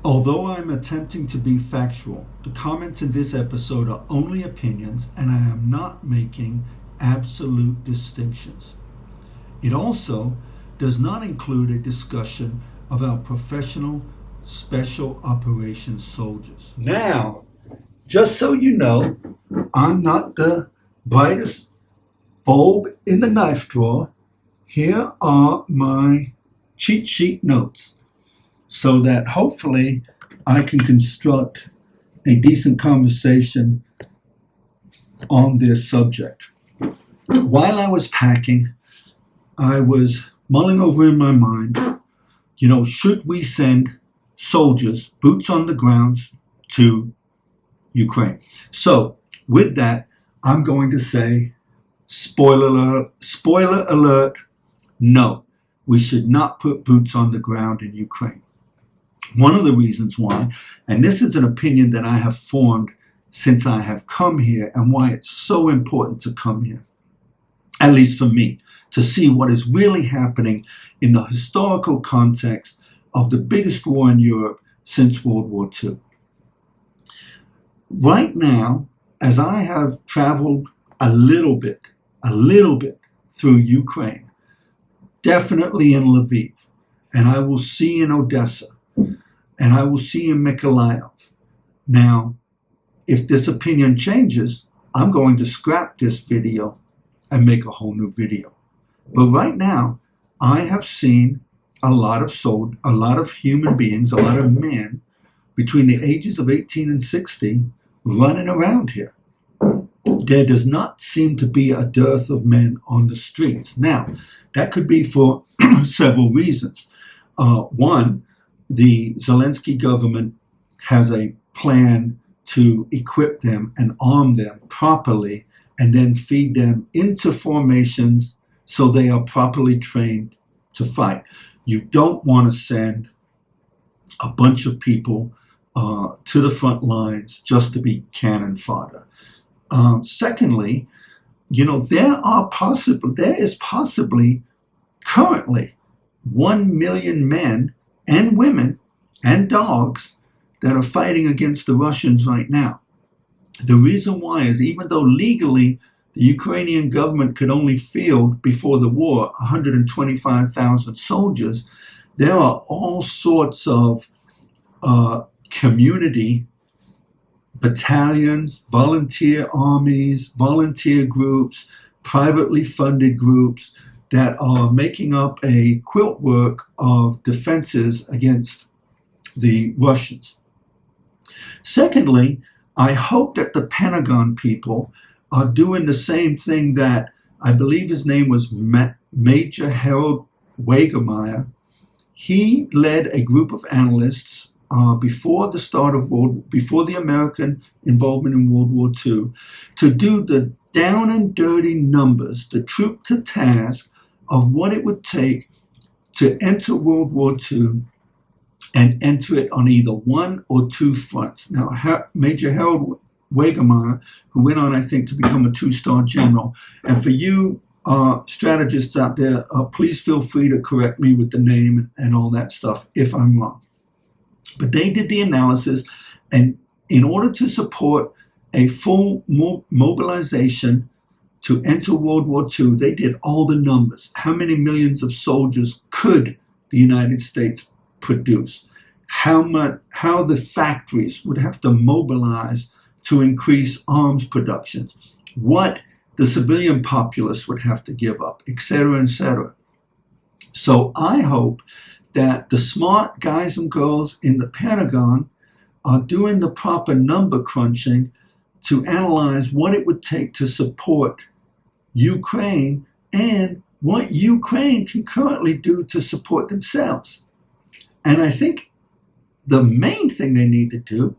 Although I'm attempting to be factual, the comments in this episode are only opinions and I am not making absolute distinctions. It also does not include a discussion of our professional special operations soldiers. Now, just so you know, I'm not the brightest bulb in the knife drawer. Here are my cheat sheet notes, so that hopefully I can construct a decent conversation on this subject. While I was packing, I was mulling over in my mind, should we send soldiers, boots on the ground, to Ukraine? So with that, I'm going to say, spoiler alert, no, we should not put boots on the ground in Ukraine. One of the reasons why, and this is an opinion that I have formed since I have come here, and why it's so important to come here, at least for me, to see what is really happening in the historical context of the biggest war in Europe since World War II. Right now, as I have traveled a little bit through Ukraine, definitely in Lviv, and I will see in Odessa, and I will see in Mykolaiv. Now, if this opinion changes, I'm going to scrap this video and make a whole new video. But right now, I have seen a lot of human beings, a lot of men between the ages of 18 and 60 running around here. There does not seem to be a dearth of men on the streets. Now, that could be for several reasons. One, the Zelensky government has a plan to equip them and arm them properly and then feed them into formations so they are properly trained to fight. You don't want to send a bunch of people to the front lines just to be cannon fodder. Secondly, there is possibly currently 1 million men and women and dogs that are fighting against the Russians right now. The reason why is, even though legally the Ukrainian government could only field before the war 125,000 soldiers, there are all sorts of community battalions, volunteer armies, volunteer groups, privately funded groups that are making up a quiltwork of defenses against the Russians. Secondly, I hope that the Pentagon people are doing the same thing that I believe his name was Major Harold Wagemeyer. He led a group of analysts before the American involvement in World War II, to do the down and dirty numbers, the troop to task of what it would take to enter World War II and enter it on either one or two fronts. Now, Major Harold Wagemeyer, who went on, I think, to become a 2-star general, and for you strategists out there, please feel free to correct me with the name and all that stuff if I'm wrong. But they did the analysis, and in order to support a full mobilization to enter World War II, they did all the numbers. How many millions of soldiers could the United States produce? How the factories would have to mobilize to increase arms productions? What the civilian populace would have to give up, etc., etc. So I hope that the smart guys and girls in the Pentagon are doing the proper number crunching to analyze what it would take to support Ukraine and what Ukraine can currently do to support themselves. And I think the main thing they need to do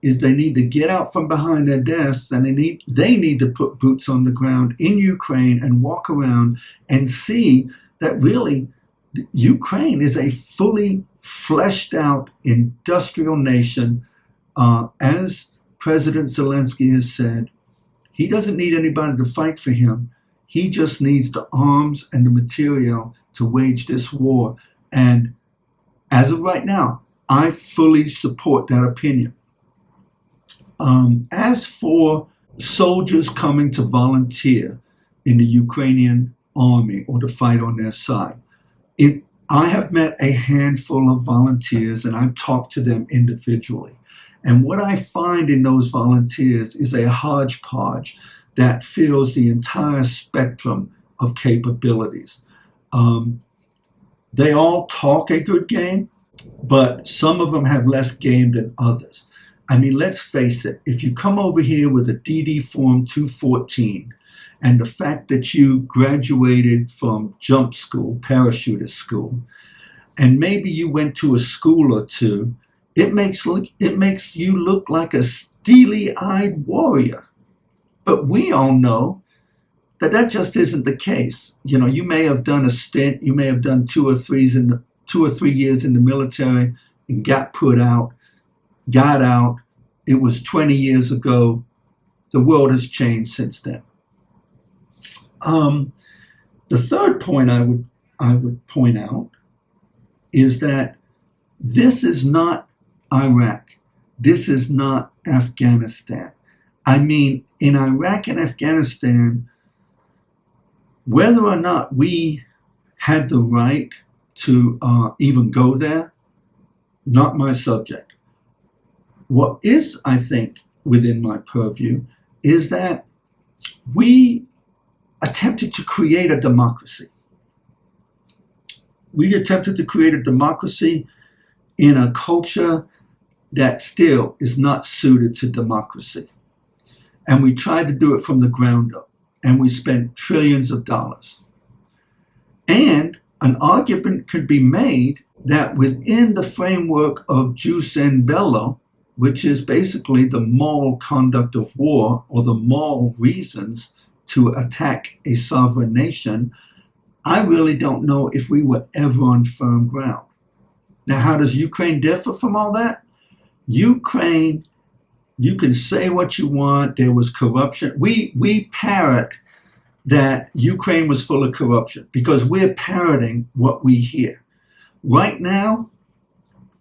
is they need to get out from behind their desks, and they need to put boots on the ground in Ukraine and walk around and see that really Ukraine is a fully fleshed out industrial nation. As President Zelensky has said, he doesn't need anybody to fight for him. He just needs the arms and the material to wage this war. And as of right now, I fully support that opinion. As for soldiers coming to volunteer in the Ukrainian army or to fight on their side, I have met a handful of volunteers and I've talked to them individually. And what I find in those volunteers is a hodgepodge that fills the entire spectrum of capabilities. They all talk a good game, but some of them have less game than others. I mean, let's face it, if you come over here with a DD Form 214 and the fact that you graduated from jump school, parachutist school, and maybe you went to a school or two, it makes you look like a steely-eyed warrior. But we all know that that just isn't the case. You know, you may have done a stint, you may have done 2 or 3 years in the military and got put out, got out. It was 20 years ago. The world has changed since then. The third point I would point out is that this is not Iraq. This is not Afghanistan. I mean, in Iraq and Afghanistan, whether or not we had the right to even go there, not my subject. What is, I think, within my purview is that we attempted to create a democracy. We attempted to create a democracy in a culture that still is not suited to democracy. And we tried to do it from the ground up. And we spent trillions of dollars. And an argument could be made that within the framework of jus in bello, which is basically the moral conduct of war or the moral reasons to attack a sovereign nation, I really don't know if we were ever on firm ground. Now, how does Ukraine differ from all that? Ukraine, you can say what you want. There was corruption. We parrot that Ukraine was full of corruption because we're parroting what we hear. Right now,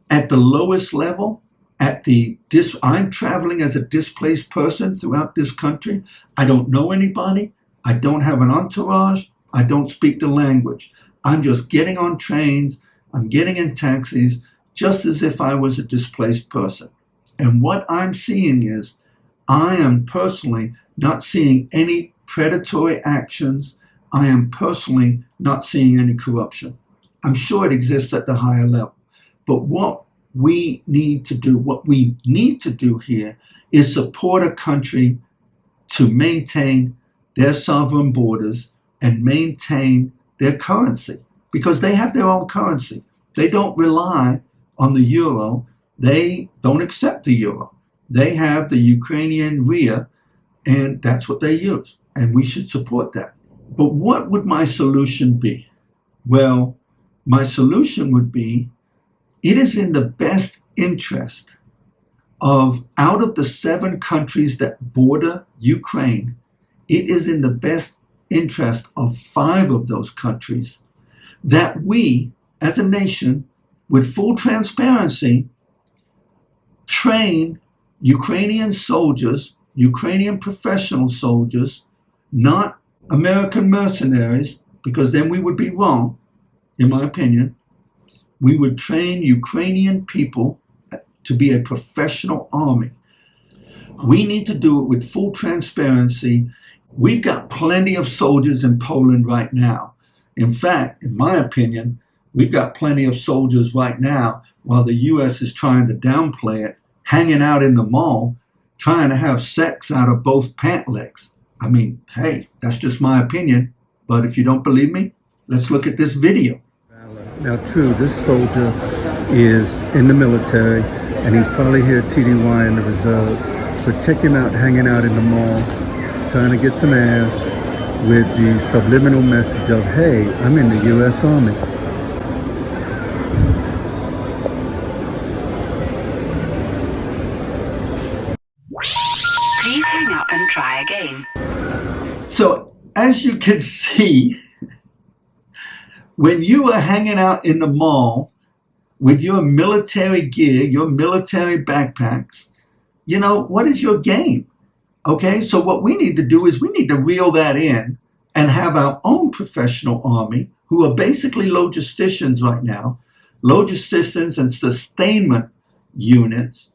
at the lowest level, I'm traveling as a displaced person throughout this country. I don't know anybody. I don't have an entourage. I don't speak the language. I'm just getting on trains. I'm getting in taxis just as if I was a displaced person. And what I'm seeing is I am personally not seeing any predatory actions. I am personally not seeing any corruption. I'm sure it exists at the higher level. But what we need to do here is support a country to maintain their sovereign borders and maintain their currency because they have their own currency. They don't rely on the euro. They don't accept the euro. They have the Ukrainian hryvnia, and that's what they use. And we should support that. But what would my solution be? Well, my solution would be, it is in the best interest of, out of the 7 countries that border Ukraine, it is in the best interest of 5 of those countries that we, as a nation, with full transparency, train Ukrainian soldiers, Ukrainian professional soldiers, not American mercenaries, because then we would be wrong, in my opinion. We would train Ukrainian people to be a professional army. We need to do it with full transparency. We've got plenty of soldiers in Poland right now. In fact, in my opinion, we've got plenty of soldiers right now while the U.S. is trying to downplay it, hanging out in the mall, trying to have sex out of both pant legs. I mean, hey, that's just my opinion. But if you don't believe me, let's look at this video. Now, true, this soldier is in the military, and he's probably here at TDY in the reserves. But check him out hanging out in the mall, trying to get some ass with the subliminal message of, hey, I'm in the U.S. Army. Please hang up and try again. So, as you can see, when you are hanging out in the mall with your military gear, your military backpacks, you know, what is your game? Okay, so what we need to do is we need to reel that in and have our own professional army who are basically logisticians right now, logisticians and sustainment units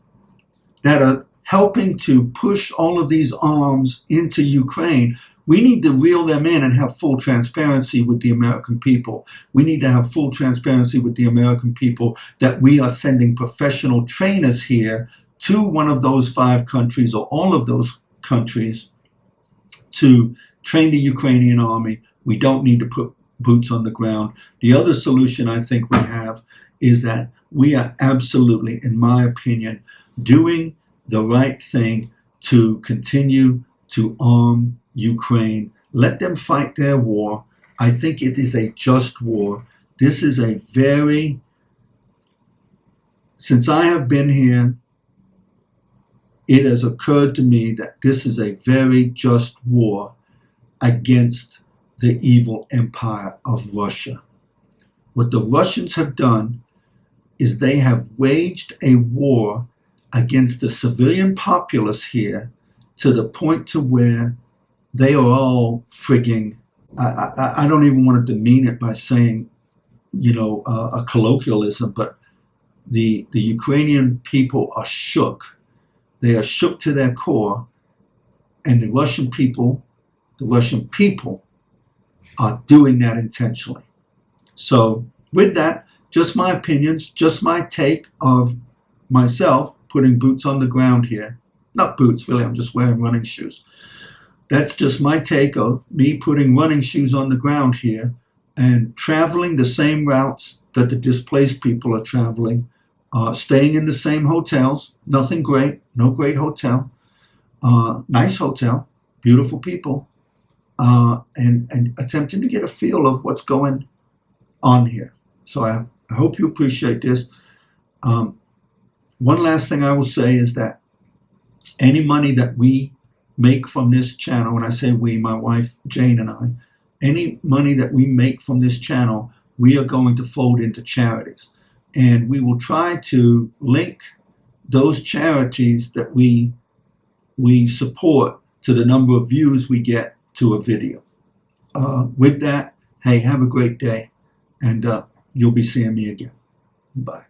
that are helping to push all of these arms into Ukraine. We need to reel them in and have full transparency with the American people. We need to have full transparency with the American people that we are sending professional trainers here to one of those 5 countries or all of those countries to train the Ukrainian army. We don't need to put boots on the ground. The other solution I think we have is that we are absolutely, in my opinion, doing the right thing to continue to arm Ukraine. Let them fight their war. I think it is a just war. This is a very, since I have been here, it has occurred to me that this is a very just war against the evil empire of Russia. What the Russians have done is they have waged a war against the civilian populace here to the point to where they are all frigging, I don't even want to demean it by saying, you know, a colloquialism, but the Ukrainian people are shook. They are shook to their core, and the Russian people are doing that intentionally. So with that, just my opinions, just my take of myself putting boots on the ground here. Not boots, really, I'm just wearing running shoes. That's just my take of me putting running shoes on the ground here and traveling the same routes that the displaced people are traveling, staying in the same hotels, nothing great, no great hotel, nice hotel, beautiful people, and attempting to get a feel of what's going on here. So I hope you appreciate this. One last thing I will say is that any money that we make from this channel, when I say we, my wife Jane and I, any money that we make from this channel, we are going to fold into charities. And we will try to link those charities that we support to the number of views we get to a video. With that, hey, have a great day, and you'll be seeing me again. Bye.